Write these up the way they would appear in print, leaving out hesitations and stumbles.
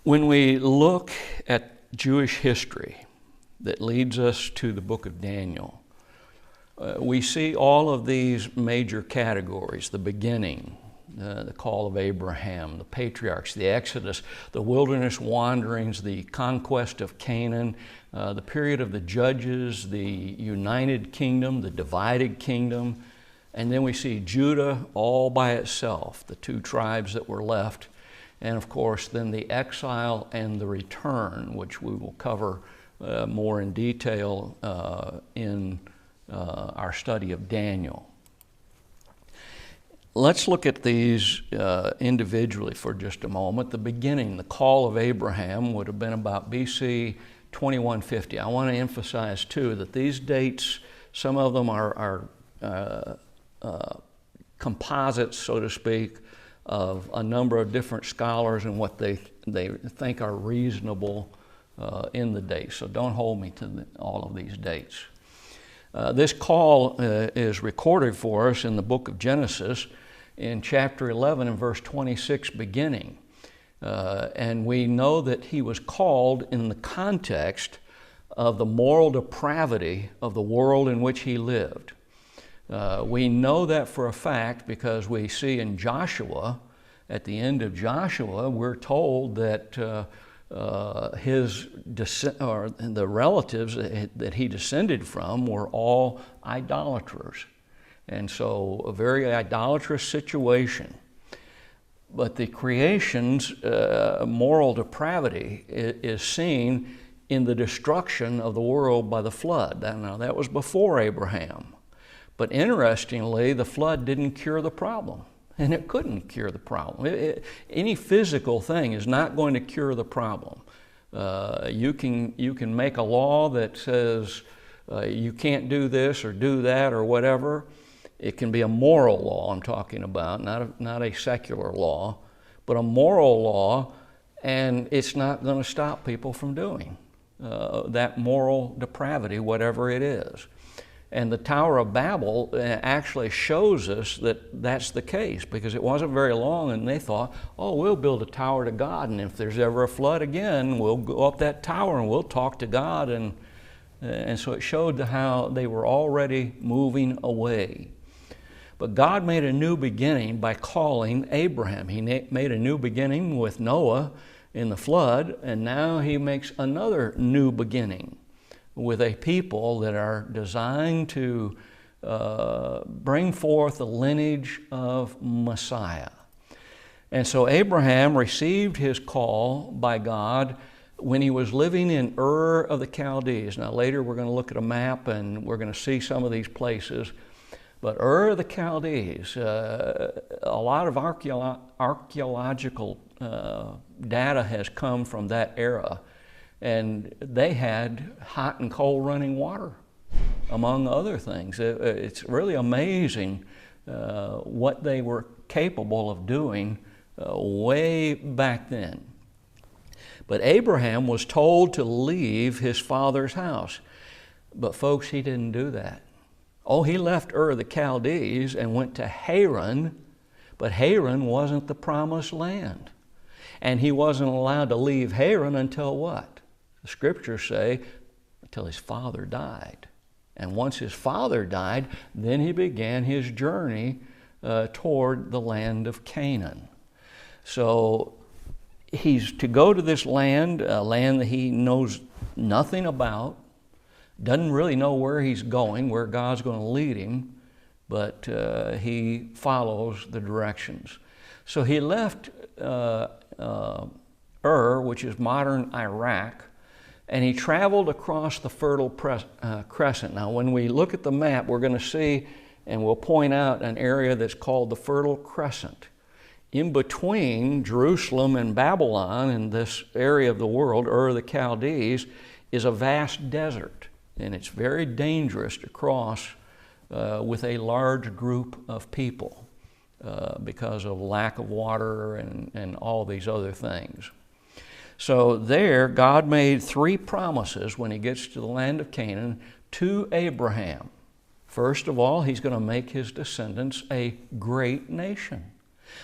When we look at Jewish history that leads us to the book of Daniel, we see all of these major categories: the beginning, the call of Abraham, the patriarchs, the Exodus, the wilderness wanderings, the conquest of Canaan, the period of the judges, the united kingdom, the divided kingdom, and then we see Judah all by itself, the two tribes that were left, and of course then the exile and the return, which we will cover more in detail in our study of Daniel. Let's look at these individually for just a moment. The beginning, the call of Abraham, would have been about BC 2150. I want to emphasize too that these dates, some of them are composites, so to speak, of a number of different scholars and what they think are reasonable in the dates. So don't hold me to all of these dates. This call is recorded for us in the book of Genesis in chapter 11 and verse 26 beginning. And we know that he was called in the context of the moral depravity of the world in which he lived. We know that for a fact because we see in Joshua, at the end of Joshua, we're told that the relatives that he descended from were all idolaters. And so a very idolatrous situation. But the creation's moral depravity is seen in the destruction of the world by the flood. Now that was before Abraham. But interestingly, the flood didn't cure the problem. And it couldn't cure the problem. Any physical thing is not going to cure the problem. You can make a law that says you can't do this or do that or whatever. It can be a moral law I'm talking about, not a secular law, but a moral law, and it's not going to stop people from doing that moral depravity, whatever it is. And the Tower of Babel actually shows us that that's the case, because it wasn't very long and they thought, oh, we'll build a tower to God, and if there's ever a flood again, we'll go up that tower and we'll talk to God. And so it showed how they were already moving away. But God made a new beginning by calling Abraham. He made a new beginning with Noah in the flood, and now he makes another new beginning with a people that are designed to bring forth the lineage of Messiah. And so Abraham received his call by God when he was living in Ur of the Chaldees. Now later we're going to look at a map and we're going to see some of these places. But Ur of the Chaldees, a lot of archaeological data has come from that era. And they had hot and cold running water, among other things. It's really amazing what they were capable of doing way back then. But Abraham was told to leave his father's house. But folks, he didn't do that. Oh, he left Ur of the Chaldees and went to Haran, but Haran wasn't the promised land. And he wasn't allowed to leave Haran until what? The scriptures say, until his father died. And once his father died, then he began his journey toward the land of Canaan. So he's to go to this land, a land that he knows nothing about, doesn't really know where he's going, where God's going to lead him, but he follows the directions. So he left Ur, which is modern Iraq, and he traveled across the Fertile Crescent. Now, when we look at the map, we're going to see, and we'll point out an area that's called the Fertile Crescent. In between Jerusalem and Babylon, in this area of the world, Ur of the Chaldees, is a vast desert. And it's very dangerous to cross with a large group of people because of lack of water and all these other things. So there, God made 3 promises when he gets to the land of Canaan to Abraham. First of all, he's going to make his descendants a great nation.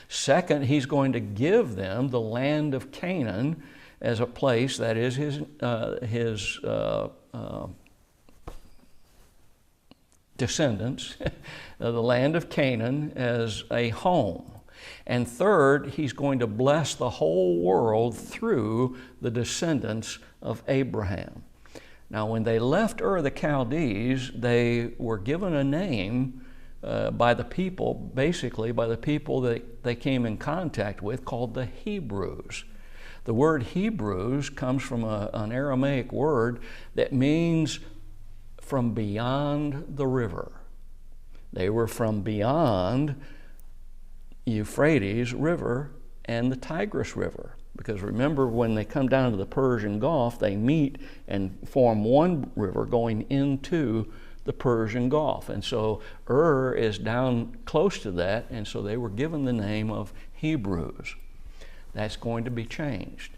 Second, he's going to give them the land of Canaan, as a place that is his descendants, the land of Canaan, as a home. And third, he's going to bless the whole world through the descendants of Abraham. Now, when they left Ur of the Chaldees, they were given a name by the people, basically by the people that they came in contact with, called the Hebrews. The word Hebrews comes from an Aramaic word that means from beyond the river. They were from beyond Euphrates River and the Tigris River. Because remember, when they come down to the Persian Gulf, they meet and form one river going into the Persian Gulf. And so Ur is down close to that, and so they were given the name of Hebrews. That's going to be changed.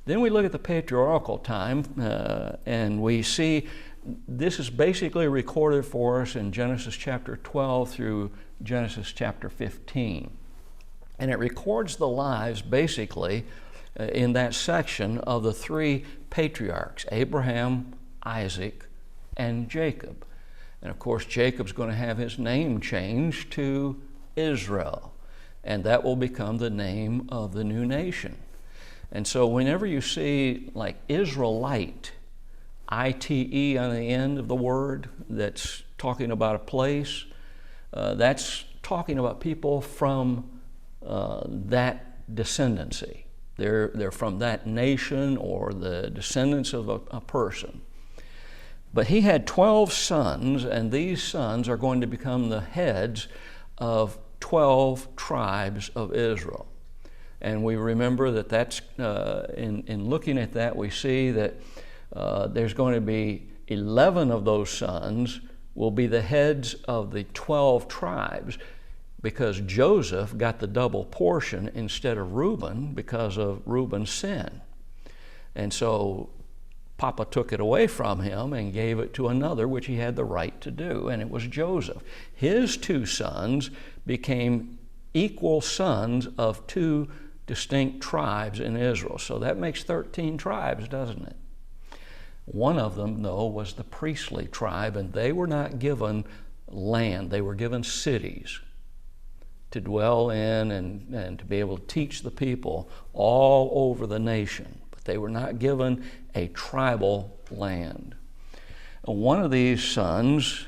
Then we look at the patriarchal time, and we see this is basically recorded for us in Genesis chapter 12 through Genesis chapter 15. And it records the lives, basically, in that section of the three patriarchs, Abraham, Isaac, and Jacob. And of course, Jacob's going to have his name changed to Israel, and that will become the name of the new nation. And so whenever you see like Israelite, I-T-E on the end of the word, that's talking about a place, that's talking about people from that descendancy. They're from that nation or the descendants of a person. But he had 12 sons, and these sons are going to become the heads of 12 tribes of Israel. And we remember that that's, in looking at that, we see that there's going to be 11 of those sons will be the heads of the 12 tribes, because Joseph got the double portion instead of Reuben because of Reuben's sin. And so Papa took it away from him and gave it to another, which he had the right to do, and it was Joseph. His two sons became equal sons of two distinct tribes in Israel. So that makes 13 tribes, doesn't it? One of them, though, was the priestly tribe, and they were not given land. They were given cities to dwell in and to be able to teach the people all over the nation. But they were not given a tribal land. One of these sons,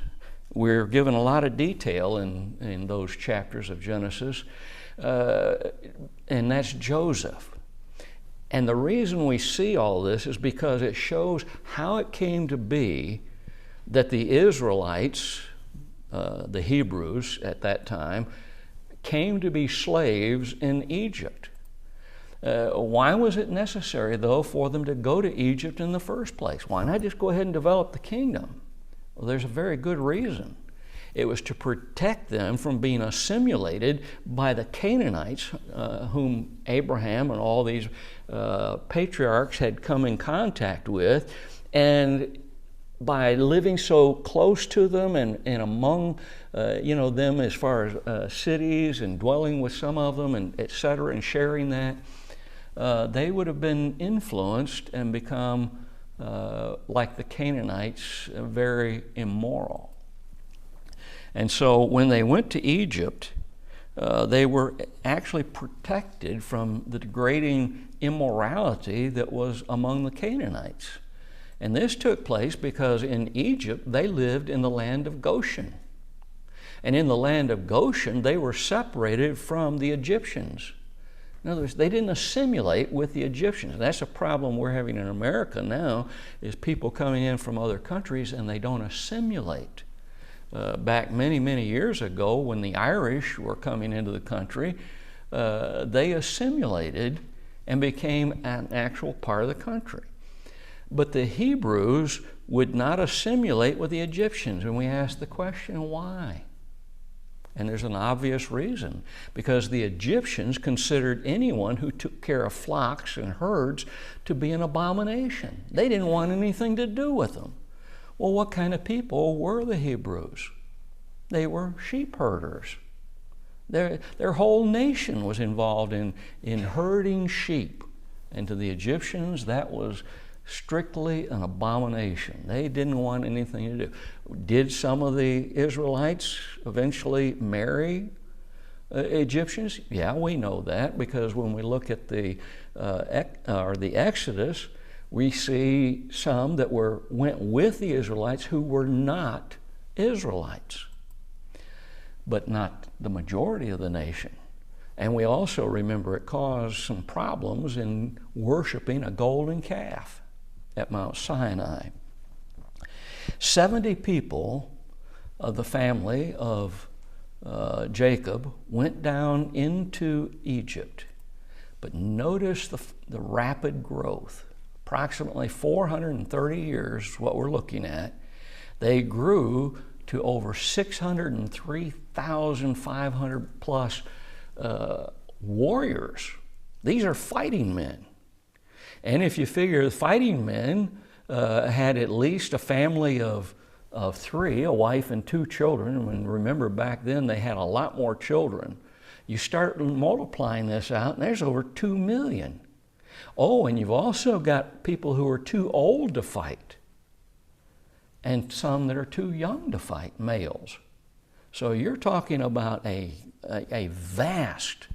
we're given a lot of detail in those chapters of Genesis, and that's Joseph. And the reason we see all this is because it shows how it came to be that the Israelites, the Hebrews at that time, came to be slaves in Egypt. Why was it necessary, though, for them to go to Egypt in the first place? Why not just go ahead and develop the kingdom? Well, there's a very good reason. It was to protect them from being assimilated by the Canaanites, whom Abraham and all these patriarchs had come in contact with. And by living so close to them and among them as far as cities and dwelling with some of them and et cetera and sharing that, they would have been influenced and become, like the Canaanites, very immoral. And so when they went to Egypt, they were actually protected from the degrading immorality that was among the Canaanites. And this took place because in Egypt, they lived in the land of Goshen. And in the land of Goshen, they were separated from the Egyptians. In other words, they didn't assimilate with the Egyptians. And that's a problem we're having in America now, is people coming in from other countries and they don't assimilate. Back many, many years ago, when the Irish were coming into the country, they assimilated and became an actual part of the country. But the Hebrews would not assimilate with the Egyptians. And we ask the question, why? And there's an obvious reason. Because the Egyptians considered anyone who took care of flocks and herds to be an abomination. They didn't want anything to do with them. Well, what kind of people were the Hebrews? They were sheep herders. Their whole nation was involved in herding sheep. And to the Egyptians, that was strictly an abomination. They didn't want anything to do. Did some of the Israelites eventually marry Egyptians? Yeah, we know that, because when we look at the Exodus, we see some that went with the Israelites who were not Israelites, but not the majority of the nation. And we also remember it caused some problems in worshiping a golden calf at Mount Sinai. 70 people of the family of Jacob went down into Egypt. But notice the rapid growth. Approximately 430 years is what we're looking at. They grew to over 603,500 plus warriors. These are fighting men. And if you figure the fighting men had at least a family of three, a wife and two children, and remember back then they had a lot more children, you start multiplying this out and there's over 2 million. Oh, and you've also got people who are too old to fight, and some that are too young to fight, males. So you're talking about a vast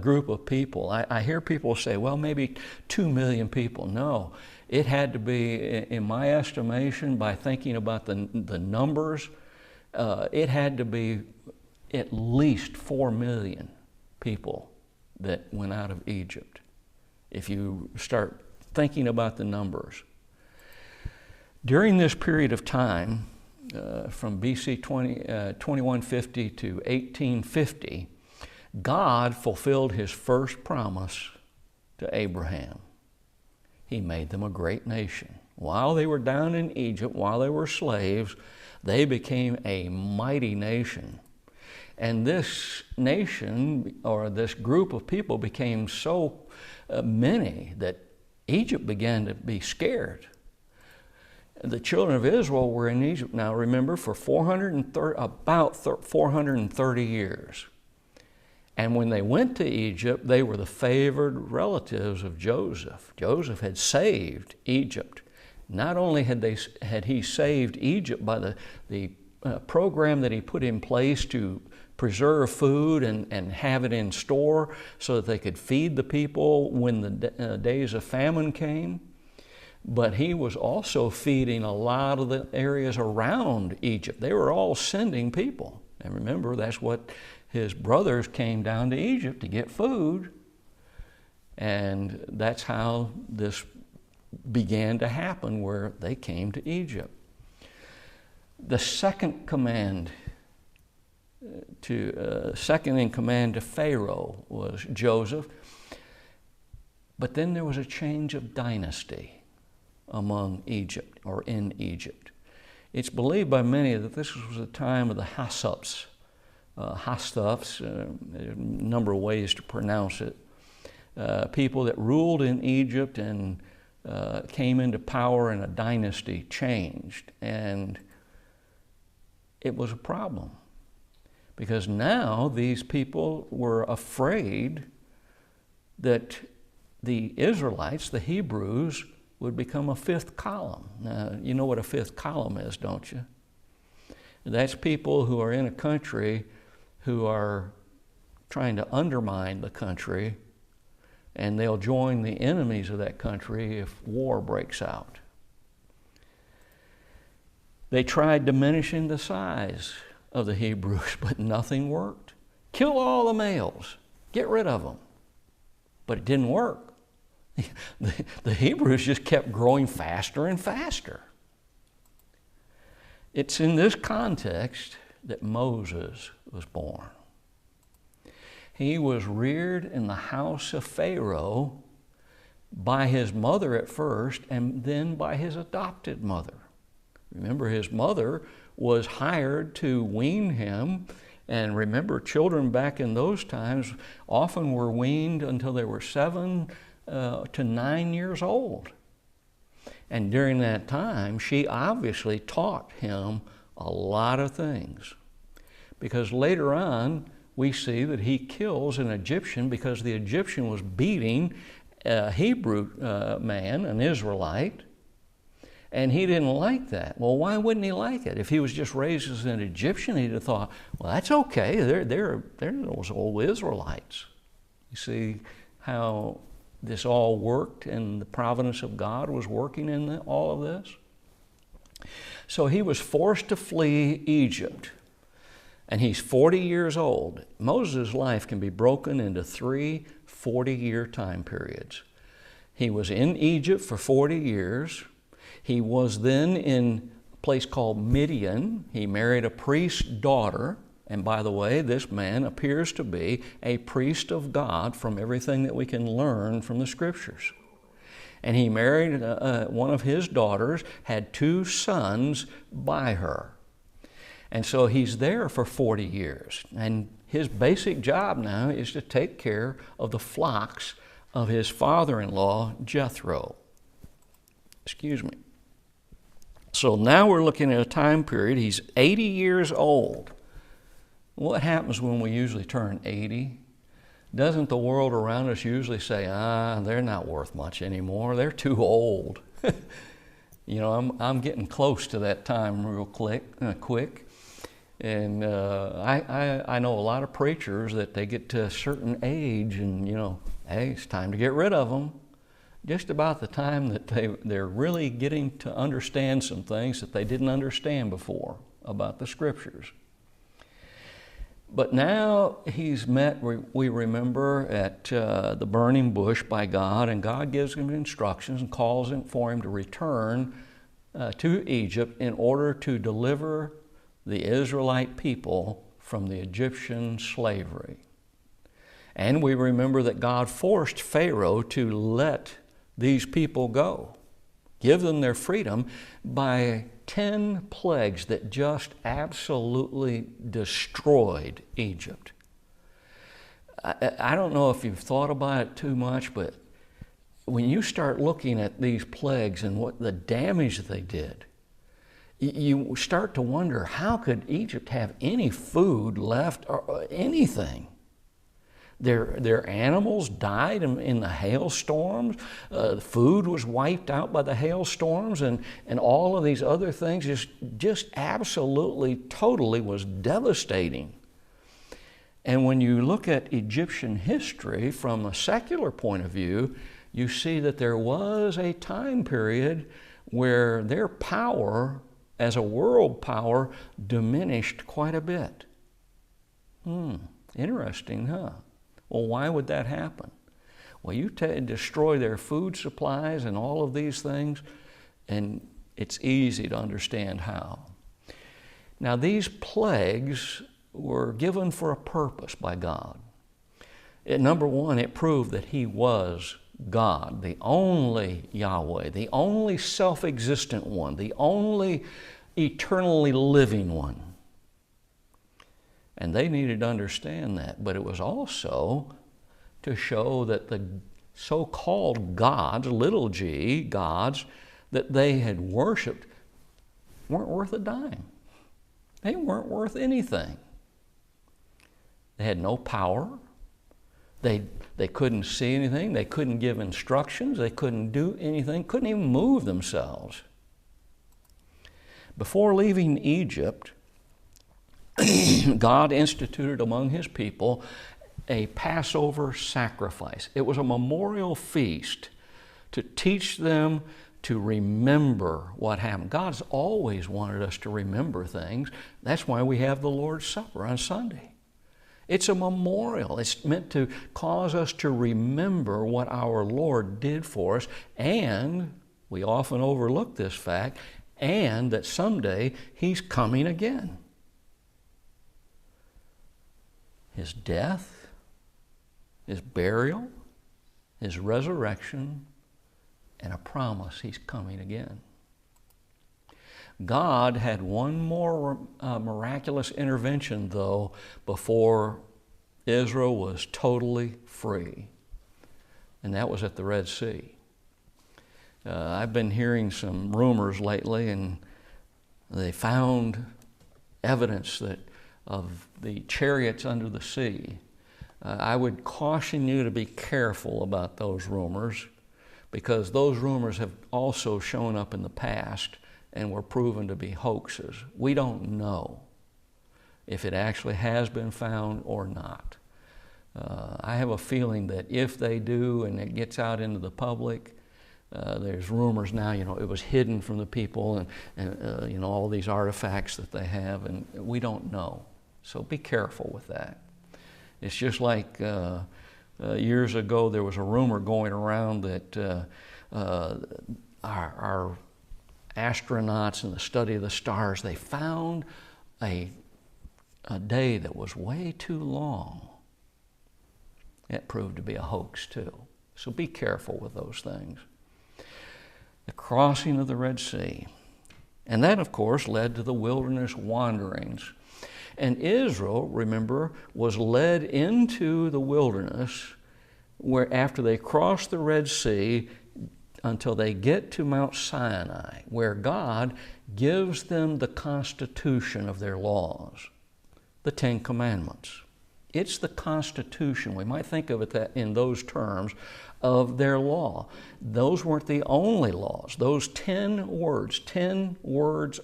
group of people. I hear people say, well, maybe 2 million people. No, it had to be, in my estimation, by thinking about the numbers, it had to be at least 4 million people that went out of Egypt, if you start thinking about the numbers. During this period of time, from BC 2150 to 1850, God fulfilled his first promise to Abraham. He made them a great nation. While they were down in Egypt, while they were slaves, they became a mighty nation. And this nation, or this group of people, became so many that Egypt began to be scared. The children of Israel were in Egypt, now remember, for about 430 years. And when they went to Egypt, they were the favored relatives of Joseph. Joseph had saved Egypt. Not only had he saved Egypt by the program that he put in place to preserve food and have it in store so that they could feed the people when the days of famine came, but he was also feeding a lot of the areas around Egypt. They were all sending people. And remember, that's what his brothers came down to Egypt to get food. And that's how this began to happen, where they came to Egypt. The second in command to Pharaoh was Joseph. But then there was a change of dynasty among Egypt, or in Egypt. It's believed by many that this was the time of the Hyksops. Hyksops, a number of ways to pronounce it. People that ruled in Egypt and came into power, and a dynasty changed. And it was a problem, because now these people were afraid that the Israelites, the Hebrews, would become a fifth column. Now, you know what a fifth column is, don't you? That's people who are in a country who are trying to undermine the country, and they'll join the enemies of that country if war breaks out. They tried diminishing the size of the Hebrews, but nothing worked. Kill all the males, get rid of them. But it didn't work. The Hebrews just kept growing faster and faster. It's in this context that Moses was born. He was reared in the house of Pharaoh by his mother at first, and then by his adopted mother. Remember, his mother was hired to wean him. And remember, children back in those times often were weaned until they were 7 to 9 years old. And during that time, she obviously taught him a lot of things. Because later on, we see that he kills an Egyptian because the Egyptian was beating a Hebrew man, an Israelite, and he didn't like that. Well, why wouldn't he like it? If he was just raised as an Egyptian, he'd have thought, well, that's okay. They're those old Israelites. You see how this all worked and the providence of God was working in all of this? So he was forced to flee Egypt, and he's 40 years old. Moses' life can be broken into 3 40-year time periods. He was in Egypt for 40 years. He was then in a place called Midian. He married a priest's daughter. And by the way, this man appears to be a priest of God from everything that we can learn from the Scriptures. And he married one of his daughters, had 2 sons by her. And so he's there for 40 years. And his basic job now is to take care of the flocks of his father-in-law, Jethro. Excuse me. So now we're looking at a time period. He's 80 years old. What happens when we usually turn 80? Doesn't the world around us usually say, they're not worth much anymore. They're too old. You know, I'm getting close to that time real quick. And I know a lot of preachers that they get to a certain age and, you know, hey, it's time to get rid of them. Just about the time that they're really getting to understand some things that they didn't understand before about the Scriptures. But now he's met, we remember, at the burning bush by God, and God gives him instructions and calls for him to return to Egypt in order to deliver the Israelite people from the Egyptian slavery. And we remember that God forced Pharaoh to let these people go, give them their freedom by 10 plagues that just absolutely destroyed Egypt. I don't know if you've thought about it too much, but when you start looking at these plagues and what the damage they did, you start to wonder, how could Egypt have any food left or anything? Their animals died in the hailstorms. Food was wiped out by the hailstorms, and all of these other things just absolutely, totally was devastating. And when you look at Egyptian history from a secular point of view, you see that there was a time period where their power as a world power diminished quite a bit. Interesting, huh? Well, why would that happen? Well, you destroy their food supplies and all of these things, and it's easy to understand how. Now, these plagues were given for a purpose by God. Number one, it proved that He was God, the only Yahweh, the only self-existent one, the only eternally living one. And they needed to understand that, but it was also to show that the so-called gods, little g, gods, that they had worshiped weren't worth a dime. They weren't worth anything. They had no power. They couldn't see anything. They couldn't give instructions. They couldn't do anything. Couldn't even move themselves. Before leaving Egypt, God instituted among His people a Passover sacrifice. It was a memorial feast to teach them to remember what happened. God's always wanted us to remember things. That's why we have the Lord's Supper on Sunday. It's a memorial. It's meant to cause us to remember what our Lord did for us, and we often overlook this fact, and that someday He's coming again. His death, His burial, His resurrection, and a promise He's coming again. God had one more miraculous intervention, though, before Israel was totally free, and that was at the Red Sea. I've been hearing some rumors lately, and they found evidence of the chariots under the sea. I would caution you to be careful about those rumors, because those rumors have also shown up in the past and were proven to be hoaxes. We don't know if it actually has been found or not. I have a feeling that if they do and it gets out into the public, there's rumors now, it was hidden from the people and all these artifacts that they have, and we don't know. So be careful with that. It's just like years ago there was a rumor going around that our astronauts in the study of the stars, they found a day that was way too long. It proved to be a hoax too. So be careful with those things. The crossing of the Red Sea. And that, of course, led to the wilderness wanderings. And Israel, remember, was led into the wilderness where after they crossed the Red Sea until they get to Mount Sinai, where God gives them the constitution of their laws, the Ten Commandments. It's the constitution, we might think of it that in those terms, of their law. Those weren't the only laws. Those 10 words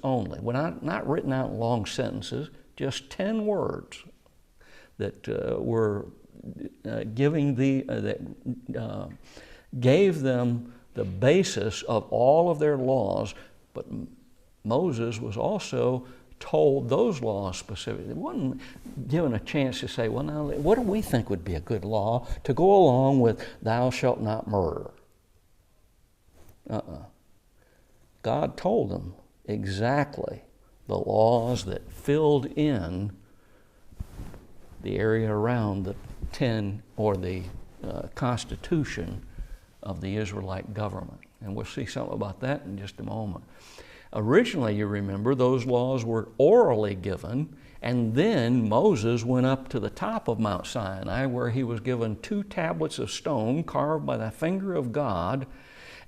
only, not written out in long sentences, just 10 words that were gave them the basis of all of their laws. But Moses was also told those laws specifically. He wasn't given a chance to say, well, now, what do we think would be a good law to go along with thou shalt not murder? God told them exactly the laws that filled in the area around the 10 or the constitution of the Israelite government. And we'll see something about that in just a moment. Originally, you remember, those laws were orally given, and then Moses went up to the top of Mount Sinai where he was given 2 tablets of stone carved by the finger of God.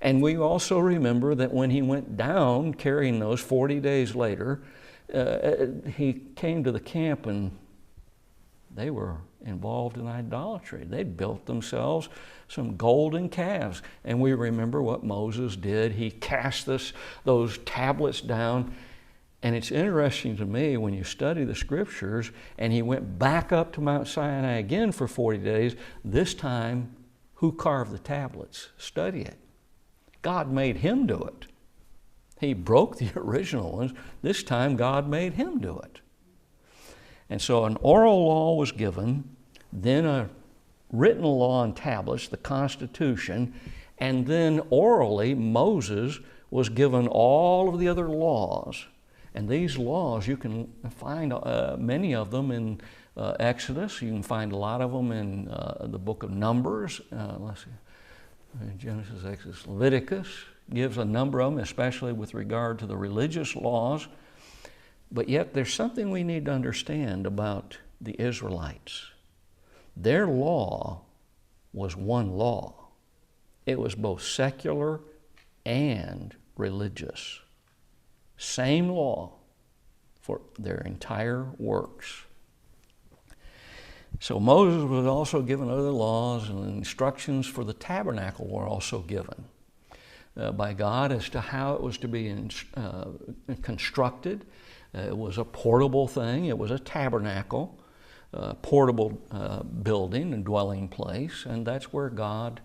And we also remember that when he went down carrying those 40 days later, he came to the camp and they were involved in idolatry. They'd built themselves some golden calves. And we remember what Moses did. He cast those tablets down. And it's interesting to me when you study the scriptures, and he went back up to Mount Sinai again for 40 days. This time, who carved the tablets? Study it. God made him do it. He broke the original ones. This time, God made him do it. And so an oral law was given, then a written law on tablets, the Constitution, and then orally Moses was given all of the other laws. And these laws, you can find many of them in Exodus. You can find a lot of them in the book of Numbers. Let's see, Genesis, Exodus, Leviticus gives a number of them, especially with regard to the religious laws. But yet there's something we need to understand about the Israelites. Their law was one law. It was both secular and religious. Same law for their entire works. So Moses was also given other laws, and instructions for the tabernacle were also given by God as to how it was to be constructed. It was a portable thing. It was a tabernacle, portable building and dwelling place, and that's where God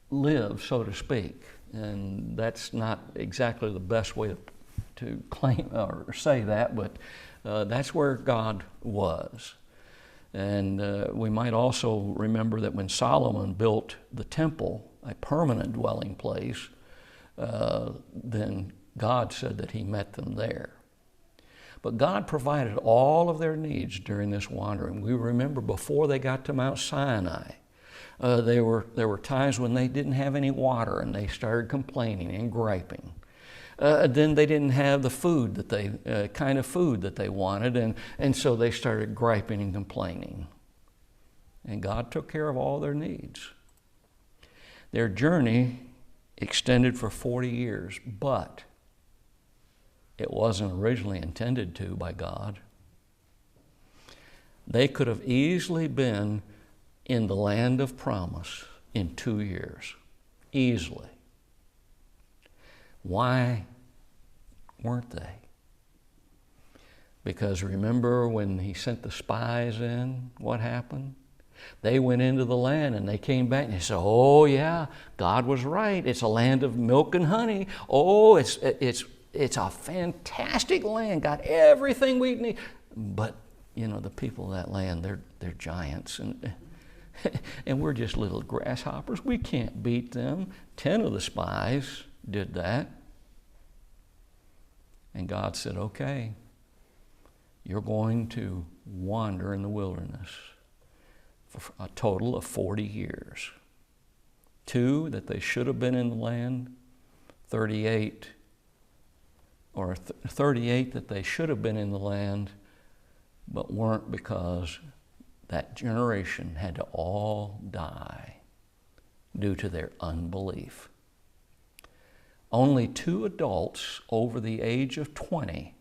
lived, so to speak. And that's not exactly the best way to claim or say that, but that's where God was. And we might also remember that when Solomon built the temple, a permanent dwelling place, then God said that he met them there. But God provided all of their needs during this wandering. We remember before they got to Mount Sinai, there were times when they didn't have any water and they started complaining and griping. Then they didn't have the food that kind of food that they wanted, and so they started griping and complaining. And God took care of all their needs. Their journey extended for 40 years, but it wasn't originally intended to by God. They could have easily been in the land of promise in 2 years. Easily. Why weren't they? Because remember when he sent the spies in, what happened? They went into the land and they came back and they said, oh yeah, God was right. It's a land of milk and honey. Oh, it's a fantastic land, got everything we need. But, you know, the people of that land, they're giants and and we're just little grasshoppers. We can't beat them. 10 of the spies did that. And God said, okay, you're going to wander in the wilderness for a total of 40 years. 2, that they should have been in the land. 38 that they should have been in the land, but weren't because that generation had to all die due to their unbelief. Only 2 adults over the age of 20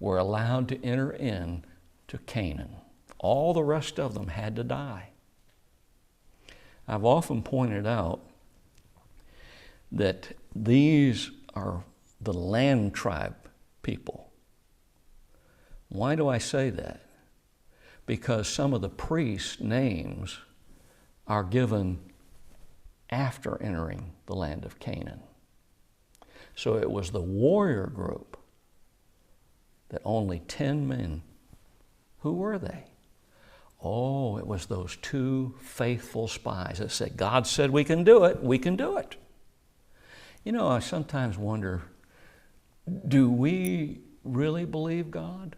were allowed to enter in to Canaan. All the rest of them had to die. I've often pointed out that these are the land tribe people. Why do I say that? Because some of the priests' names are given after entering the land of Canaan. So it was the warrior group that only 10 men. Who were they? Oh, it was those 2 faithful spies that said, God said we can do it, we can do it. You know, I sometimes wonder, do we really believe God?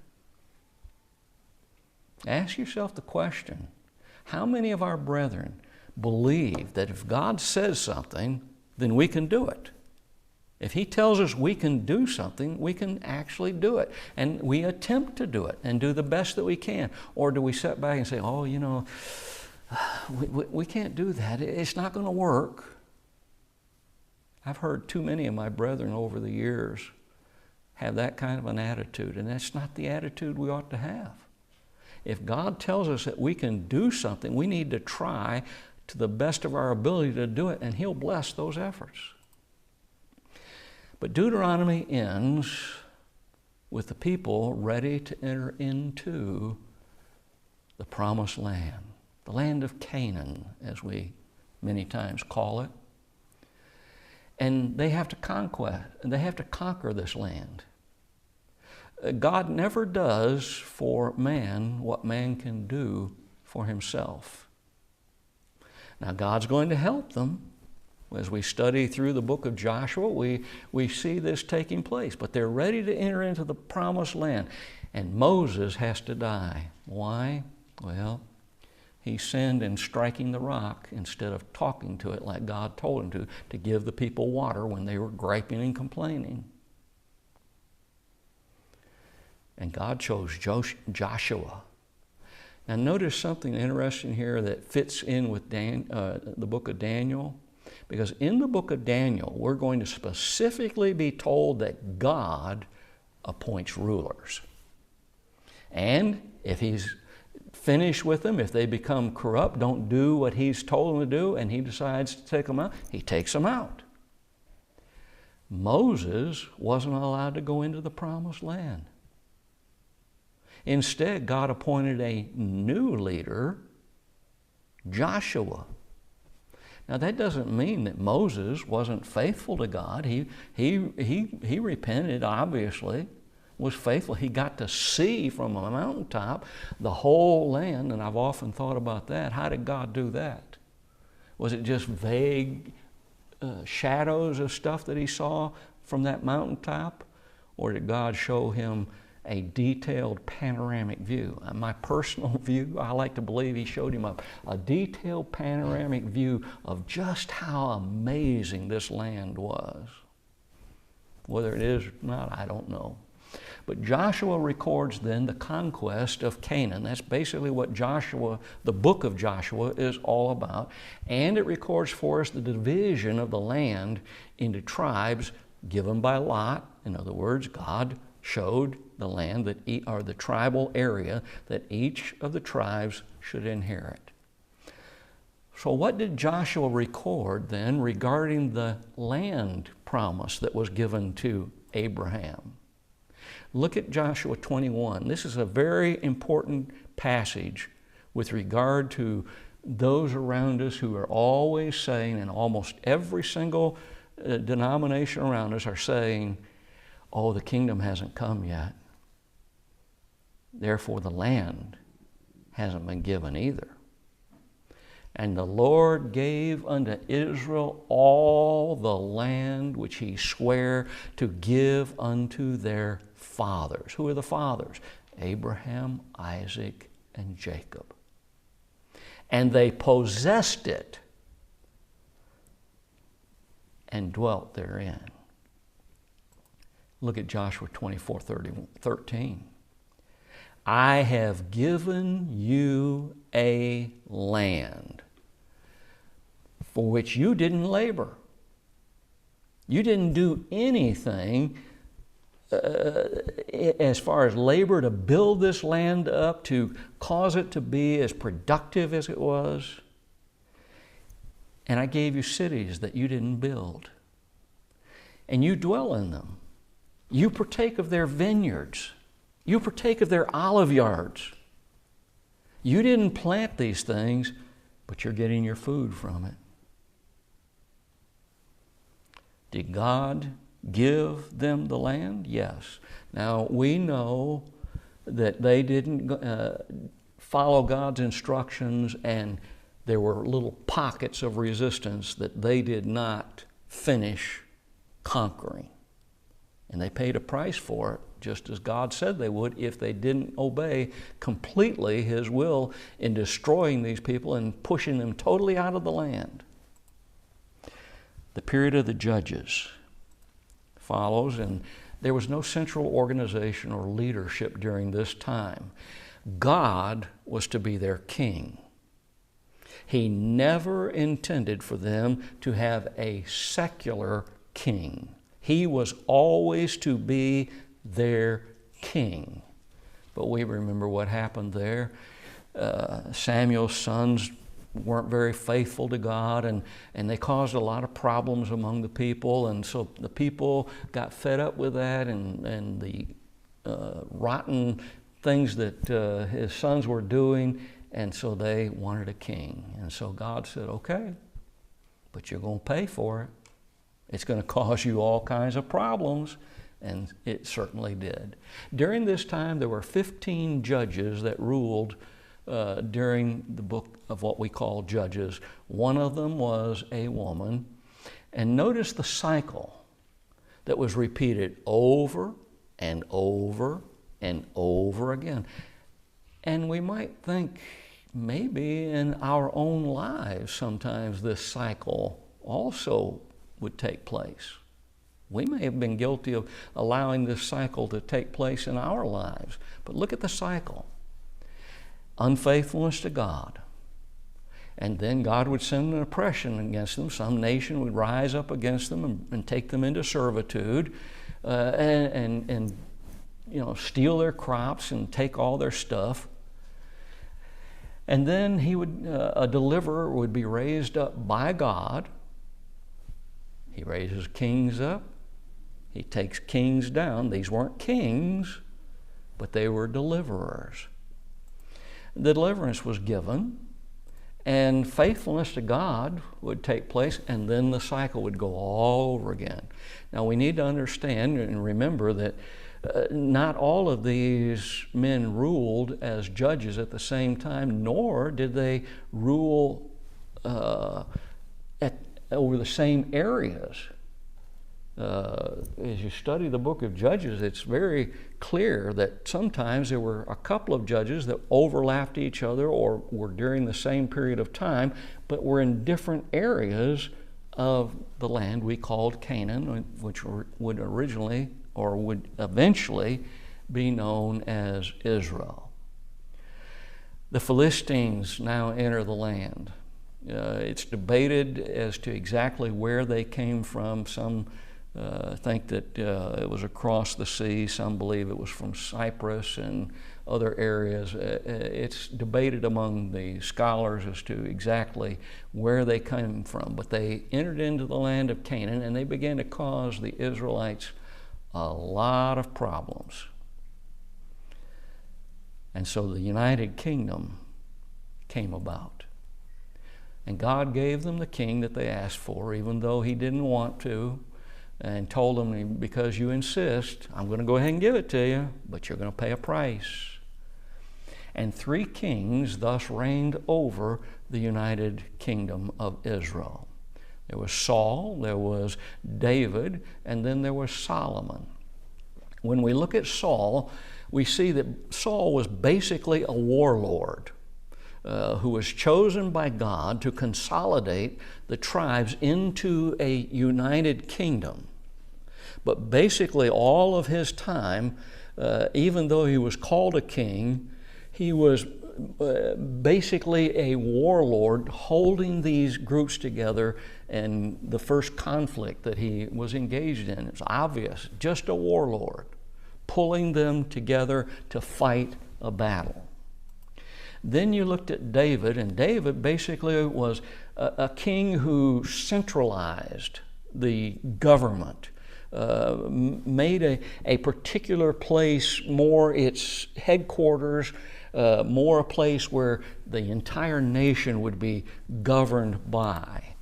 Ask yourself the question, how many of our brethren believe that if God says something, then we can do it? If he tells us we can do something, we can actually do it. And we attempt to do it and do the best that we can. Or do we sit back and say, oh, you know, we can't do that. It's not going to work. I've heard too many of my brethren over the years have that kind of an attitude, and that's not the attitude we ought to have. If God tells us that we can do something, we need to try to the best of our ability to do it, and he'll bless those efforts. But Deuteronomy ends with the people ready to enter into the promised land, the land of Canaan, as we many times call it. And they have to conquer this land. God never does for man what man can do for himself. Now, God's going to help them. As we study through the book of Joshua, we see this taking place. But they're ready to enter into the promised land. And Moses has to die. Why? Well, he sinned in striking the rock instead of talking to it like God told him to give the people water when they were griping and complaining. And God chose Joshua. Now notice something interesting here that fits in with the book of Daniel. Because in the book of Daniel, we're going to specifically be told that God appoints rulers. And if he's finished with them, if they become corrupt, don't do what he's told them to do, and he decides to take them out, he takes them out. Moses wasn't allowed to go into the promised land. Instead, God appointed a new leader, Joshua. Now, that doesn't mean that Moses wasn't faithful to God. He repented, obviously, was faithful. He got to see from a mountaintop the whole land, and I've often thought about that. How did God do that? Was it just vague shadows of stuff that he saw from that mountaintop? Or did God show him a detailed panoramic view? My personal view, I like to believe he showed him a detailed panoramic view of just how amazing this land was. Whether it is or not, I don't know. But Joshua records then the conquest of Canaan. That's basically what the book of Joshua is all about. And it records for us the division of the land into tribes given by lot. In other words, God showed the land that or the tribal area that each of the tribes should inherit. So what did Joshua record then regarding the land promise that was given to Abraham? Look at Joshua 21. This is a very important passage with regard to those around us who are always saying, and almost every single denomination around us are saying, oh, the kingdom hasn't come yet. Therefore, the land hasn't been given either. And the Lord gave unto Israel all the land which he sware to give unto their fathers. Who are the fathers? Abraham, Isaac, and Jacob. And they possessed it and dwelt therein. Look at Joshua 24:13. I have given you a land for which you didn't labor. You didn't do anything as far as labor to build this land up, to cause it to be as productive as it was. And I gave you cities that you didn't build. And you dwell in them. You partake of their vineyards. You partake of their olive yards. You didn't plant these things, but you're getting your food from it. Did God give them the land? Yes. Now, we know that they didn't follow God's instructions, and there were little pockets of resistance that they did not finish conquering. And they paid a price for it, just as God said they would, if they didn't obey completely His will in destroying these people and pushing them totally out of the land. The period of the judges follows, and there was no central organization or leadership during this time. God was to be their king. He never intended for them to have a secular king. He was always to be their king. But we remember what happened there. Samuel's sons weren't very faithful to God, and they caused a lot of problems among the people, and so the people got fed up with that and the rotten things that his sons were doing, and so they wanted a king. And so God said, okay, but you're going to pay for it. It's going to cause you all kinds of problems, and it certainly did. During this time, there were 15 judges that ruled during the book of what we call Judges. One of them was a woman. And notice the cycle that was repeated over and over and over again. And we might think maybe in our own lives sometimes this cycle also would take place. We may have been guilty of allowing this cycle to take place in our lives. But look at the cycle. Unfaithfulness to God. And then God would send an oppression against them. Some nation would rise up against them and take them into servitude and steal their crops and take all their stuff. And then a deliverer would be raised up by God. He raises kings up. He takes kings down. These weren't kings, but they were deliverers. The deliverance was given, and faithfulness to God would take place, and then the cycle would go all over again. Now, we need to understand and remember that not all of these men ruled as judges at the same time, nor did they rule over the same areas. As you study the book of Judges, it's very clear that sometimes there were a couple of judges that overlapped each other or were during the same period of time, but were in different areas of the land we called Canaan, which would originally or would eventually be known as Israel. The Philistines now enter the land. It's debated as to exactly where they came from. Some think that it was across the sea. Some believe it was from Cyprus and other areas. It's debated among the scholars as to exactly where they came from. But they entered into the land of Canaan, and they began to cause the Israelites a lot of problems. And so the United Kingdom came about. And God gave them the king that they asked for, even though he didn't want to, and told them, because you insist, I'm going to go ahead and give it to you, but you're going to pay a price. And 3 kings thus reigned over the United Kingdom of Israel. There was Saul, there was David, and then there was Solomon. When we look at Saul, we see that Saul was basically a warlord who was chosen by God to consolidate the tribes into a united kingdom. But basically all of his time, even though he was called a king, he was basically a warlord holding these groups together. And the first conflict that he was engaged in, it's obvious, just a warlord pulling them together to fight a battle. Then you looked at David, and David basically was a king who centralized the government, made a particular place more its headquarters, more a place where the entire nation would be governed by.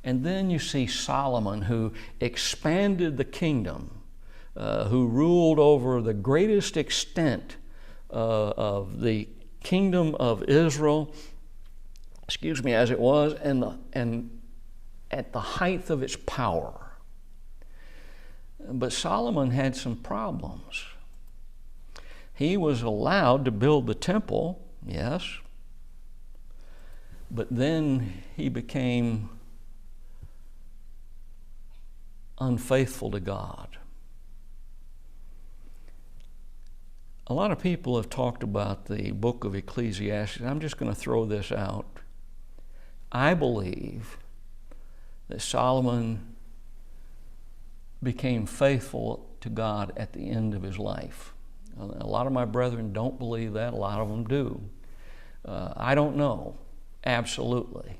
And then you see Solomon, who expanded the kingdom, who ruled over the greatest extent of the kingdom of Israel, as it was, and at the height of its power. But Solomon had some problems. He was allowed to build the temple, yes, but then he became unfaithful to God. A lot of people have talked about the book of Ecclesiastes. I'm just going to throw this out. I believe that Solomon became faithful to God at the end of his life. A lot of my brethren don't believe that. A lot of them do. I don't know, absolutely.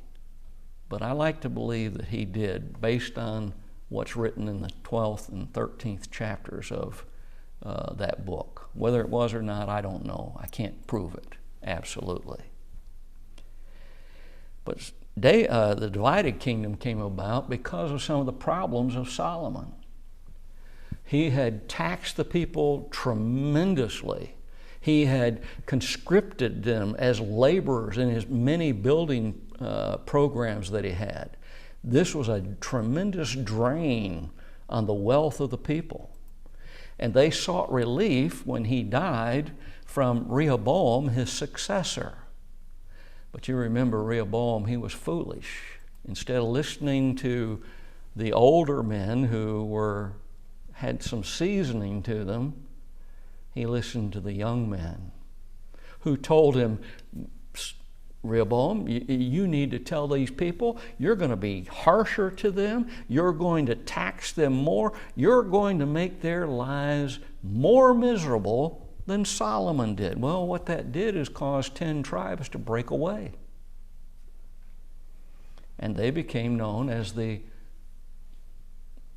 But I like to believe that he did, based on what's written in the 12th and 13th chapters of that book. Whether it was or not, I don't know. I can't prove it, absolutely. But the divided kingdom came about because of some of the problems of Solomon. He had taxed the people tremendously. He had conscripted them as laborers in his many building programs that he had. This was a tremendous drain on the wealth of the people. And they sought relief when he died from Rehoboam, his successor. But you remember Rehoboam, he was foolish. Instead of listening to the older men who had some seasoning to them, he listened to the young men who told him, Rehoboam, you need to tell these people you're going to be harsher to them, you're going to tax them more, you're going to make their lives more miserable than Solomon did. Well, what that did is cause 10 tribes to break away. And they became known as the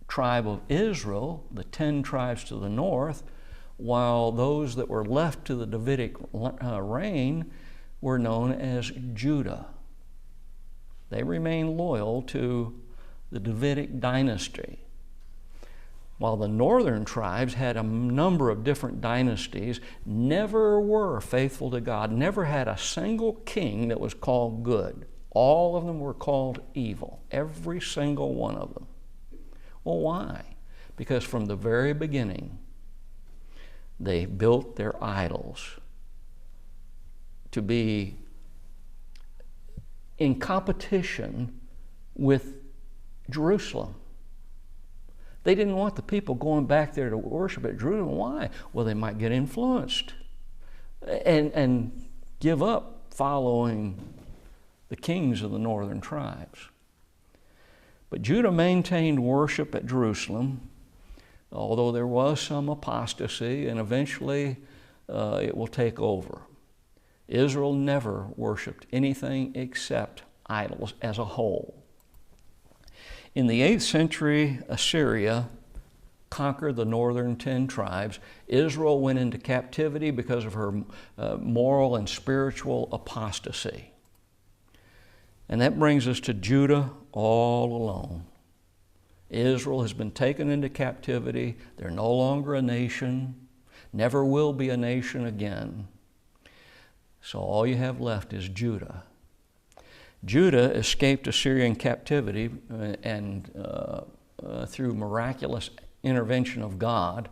tribe of Israel, the 10 tribes to the north, while those that were left to the Davidic reign were known as Judah. They remained loyal to the Davidic dynasty. While the northern tribes had a number of different dynasties, never were faithful to God, never had a single king that was called good. All of them were called evil, every single one of them. Well, why? Because from the very beginning, they built their idols to be in competition with Jerusalem. They didn't want the people going back there to worship at Jerusalem. Why? Well, they might get influenced and give up following the kings of the northern tribes. But Judah maintained worship at Jerusalem, although there was some apostasy, and eventually it will take over. Israel never worshiped anything except idols as a whole. In the 8th century, Assyria conquered the northern 10 tribes. Israel went into captivity because of her moral and spiritual apostasy. And that brings us to Judah all alone. Israel has been taken into captivity. They're no longer a nation, never will be a nation again. So all you have left is Judah. Judah escaped Assyrian captivity and through miraculous intervention of God,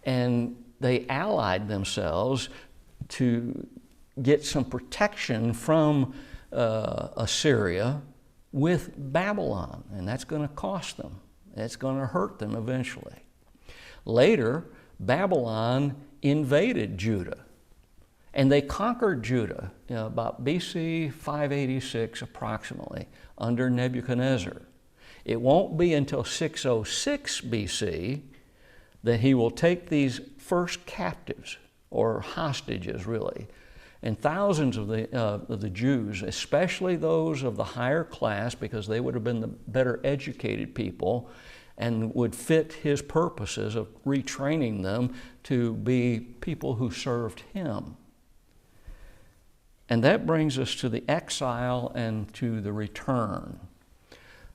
and they allied themselves to get some protection from Assyria with Babylon, and that's going to cost them. It's going to hurt them eventually. Later, Babylon invaded Judah, and they conquered Judah about BC 586 approximately under Nebuchadnezzar. It won't be until 606 BC that he will take these first captives, or hostages really, and thousands of the Jews, especially those of the higher class, because they would have been the better educated people and would fit his purposes of retraining them to be people who served him. And that brings us to the exile and to the return.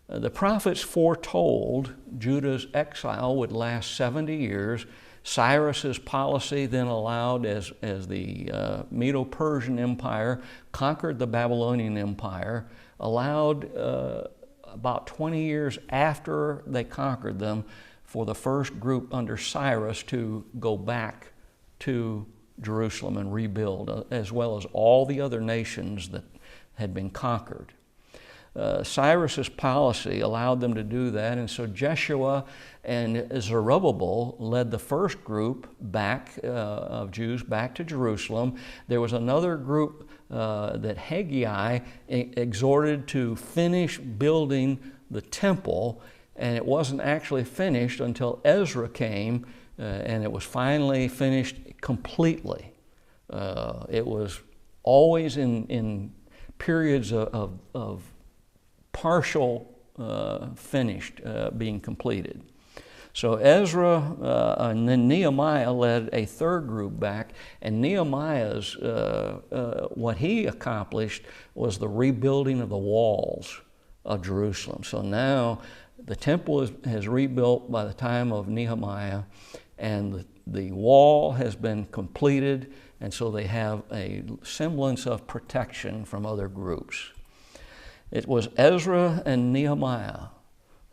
The prophets foretold Judah's exile would last 70 years. Cyrus's policy then allowed, as the Medo-Persian Empire conquered the Babylonian Empire, allowed about 20 years after they conquered them for the first group under Cyrus to go back to Jerusalem and rebuild, as well as all the other nations that had been conquered. Cyrus's policy allowed them to do that, and so Jeshua and Zerubbabel led the first group back of Jews back to Jerusalem. There was another group that Haggai exhorted to finish building the temple, and it wasn't actually finished until Ezra came, and it was finally finished completely. It was always in periods of partial finished being completed. So Ezra and then Nehemiah led a third group back, and Nehemiah's, what he accomplished was the rebuilding of the walls of Jerusalem. So now the temple has rebuilt by the time of Nehemiah, and the wall has been completed, and so they have a semblance of protection from other groups. It was Ezra and Nehemiah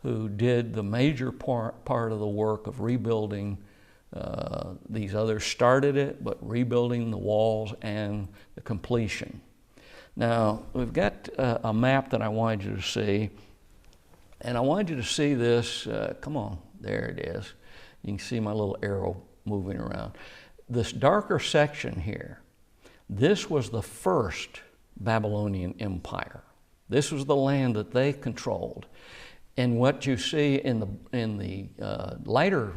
who did the major part of the work of rebuilding. These others started it, but rebuilding the walls and the completion. Now, we've got a map that I wanted you to see, and I wanted you to see this. Come on, there it is. You can see my little arrow moving around. This darker section here, this was the first Babylonian Empire. This was the land that they controlled. And what you see in the lighter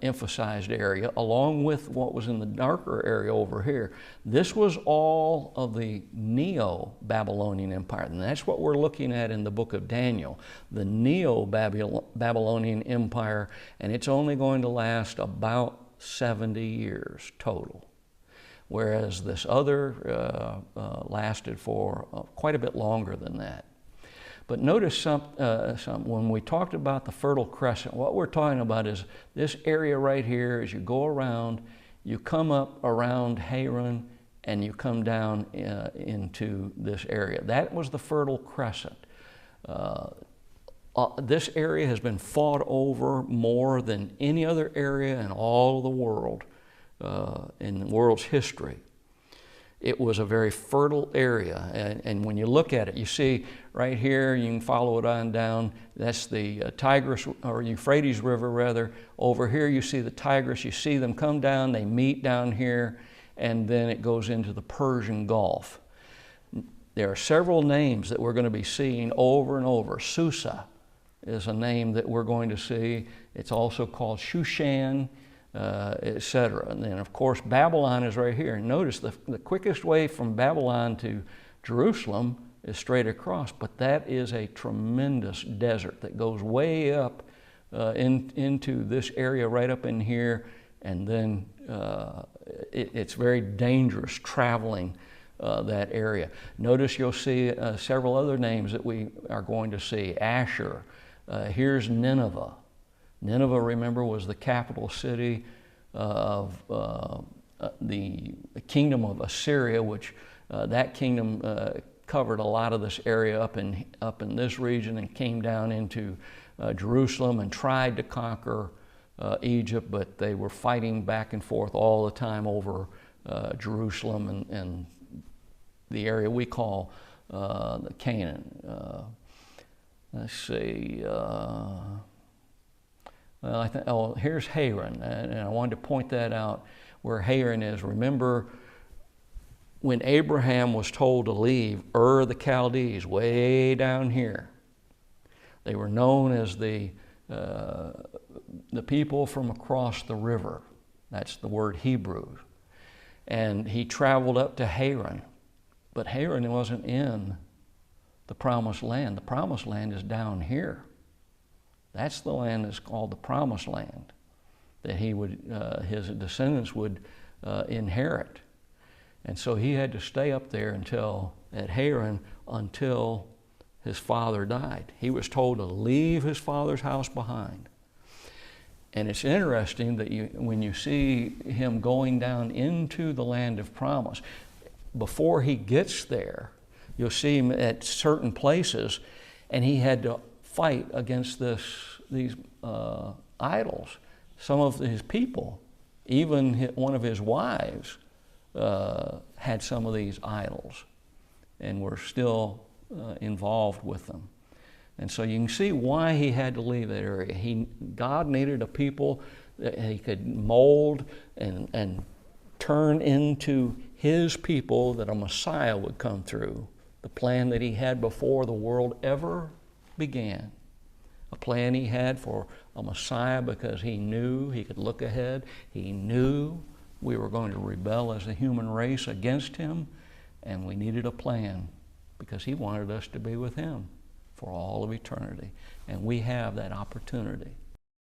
emphasized area, along with what was in the darker area over here, this was all of the Neo-Babylonian Empire. And that's what we're looking at in the book of Daniel, the Neo-Babylonian Empire, and it's only going to last about 70 years total, whereas this other lasted for quite a bit longer than that. But notice when we talked about the Fertile Crescent, what we're talking about is this area right here. As you go around, you come up around Haran, and you come down into this area. That was the Fertile Crescent. This area has been fought over more than any other area in all of the world, in the world's history. It was a very fertile area, and when you look at it, you see right here, you can follow it on down, that's the Tigris, or Euphrates River rather. Over here you see the Tigris, you see them come down, they meet down here, and then it goes into the Persian Gulf. There are several names that we're going to be seeing over and over. Susa is a name that we're going to see. It's also called Shushan, etc. And then, of course, Babylon is right here. And notice the quickest way from Babylon to Jerusalem is straight across, but that is a tremendous desert that goes way up into this area right up in here, and then it's very dangerous traveling that area. Notice you'll see several other names that we are going to see. Asher. Here's Nineveh. Nineveh, remember, was the capital city of the kingdom of Assyria, which that kingdom covered a lot of this area up in this region and came down into Jerusalem and tried to conquer Egypt, but they were fighting back and forth all the time over Jerusalem and the area we call the Canaan. Let's see. Well, I think, oh, here's Haran, and I wanted to point that out where Haran is. Remember, when Abraham was told to leave Ur the Chaldees, way down here, they were known as the people from across the river. That's the word Hebrew. And he traveled up to Haran, but Haran wasn't in the Promised Land. The Promised Land is down here. That's the land that's called the Promised Land that he would, his descendants would inherit. And so he had to stay up there at Haran until his father died. He was told to leave his father's house behind. And it's interesting that when you see him going down into the land of promise, before he gets there, you'll see him at certain places, and he had to fight against these idols. Some of his people, even one of his wives, had some of these idols and were still involved with them. And so you can see why he had to leave that area. God needed a people that he could mold and turn into his people, that a Messiah would come through. The plan that he had before the world ever began. A plan he had for a Messiah because he knew he could look ahead. He knew we were going to rebel as a human race against him, and we needed a plan because he wanted us to be with him for all of eternity. And we have that opportunity.